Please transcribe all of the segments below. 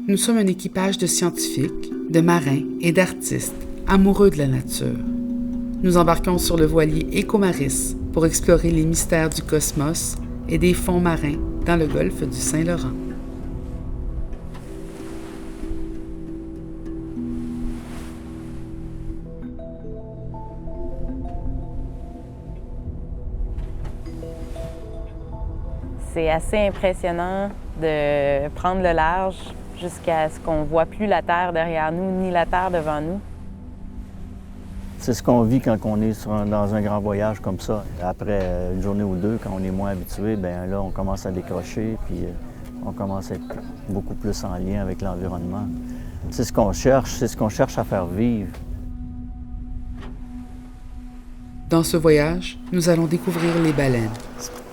Nous sommes un équipage de scientifiques, de marins et d'artistes amoureux de la nature. Nous embarquons sur le voilier Écomaris pour explorer les mystères du cosmos et des fonds marins dans le golfe du Saint-Laurent. C'est assez impressionnant de prendre le large jusqu'à ce qu'on ne voit plus la terre derrière nous, ni la terre devant nous. C'est ce qu'on vit quand on est dans un grand voyage comme ça. Après une journée ou deux, quand on est moins habitué, bien là, on commence à décrocher, puis on commence à être beaucoup plus en lien avec l'environnement. C'est ce qu'on cherche à faire vivre. Dans ce voyage, nous allons découvrir les baleines,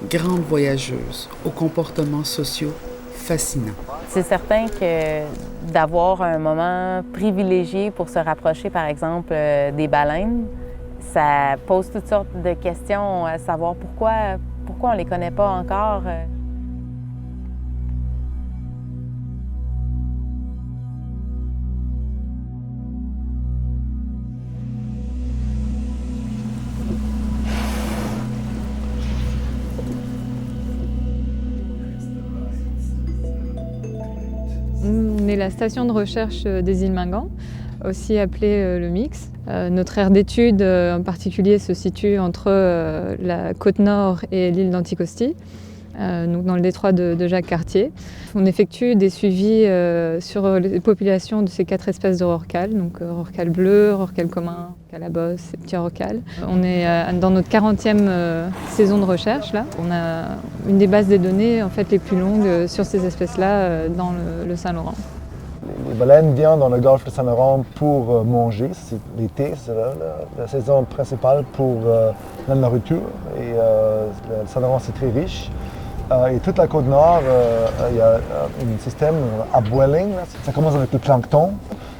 grandes voyageuses aux comportements sociaux fascinants. C'est certain que d'avoir un moment privilégié pour se rapprocher, par exemple, des baleines, ça pose toutes sortes de questions, à savoir pourquoi on ne les connaît pas encore. On est la station de recherche des îles Mingan, aussi appelée le Mix. Notre aire d'étude en particulier se situe entre la côte nord et l'île d'Anticosti, donc dans le détroit de Jacques-Cartier. On effectue des suivis sur les populations de ces 4 espèces de rorquals, donc rorqual bleu, rorqual commun, rorqual à bosse et petit rorqual. On est dans notre 40e saison de recherche là. On a une des bases des données en fait les plus longues sur ces espèces-là dans le Saint-Laurent. Les baleines viennent dans le golfe de Saint-Laurent pour manger. C'est l'été, c'est la saison principale pour la nourriture. Et le Saint-Laurent, c'est très riche. Et toute la côte nord, il y a un système upwelling. Ça commence avec le plancton.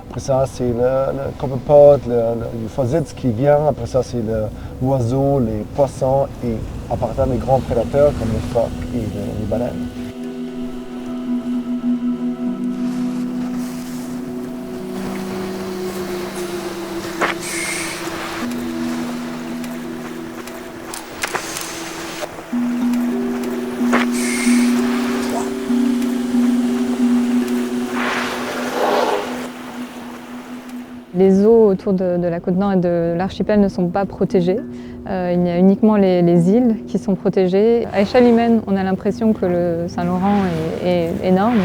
Après ça, c'est le copepod, le phaside qui vient. Après ça, c'est l'oiseau, les poissons et à partir des grands prédateurs comme les phoques et les baleines. Les eaux autour de la côte nord et de l'archipel ne sont pas protégées. Il y a uniquement les îles qui sont protégées. À échelle humaine, on a l'impression que le Saint-Laurent est énorme.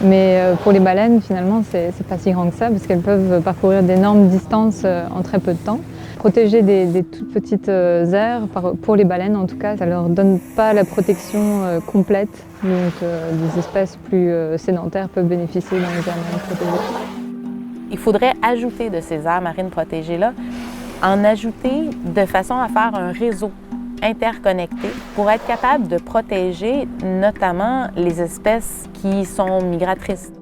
Mais pour les baleines, finalement, c'est pas si grand que ça parce qu'elles peuvent parcourir d'énormes distances en très peu de temps. Protéger des toutes petites aires, pour les baleines en tout cas, ça ne leur donne pas la protection complète. Donc des espèces plus sédentaires peuvent bénéficier dans les aires marines protégées. Il faudrait ajouter de ces aires marines protégées-là, en ajouter de façon à faire un réseau interconnecté pour être capable de protéger notamment les espèces qui sont migratrices.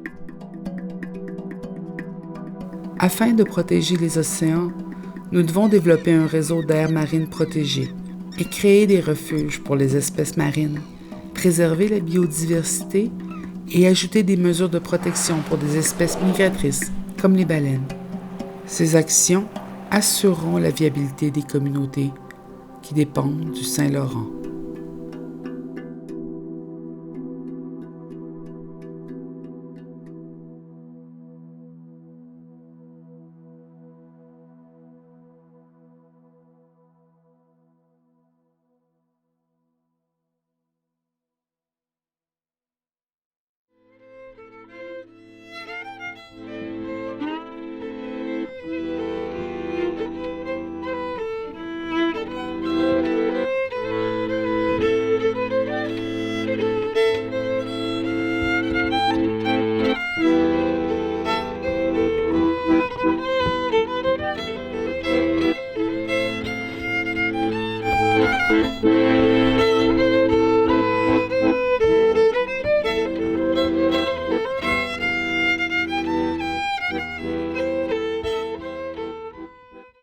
Afin de protéger les océans, nous devons développer un réseau d'aires marines protégées et créer des refuges pour les espèces marines, préserver la biodiversité et ajouter des mesures de protection pour des espèces migratrices comme les baleines. Ces actions assureront la viabilité des communautés qui dépendent du Saint-Laurent.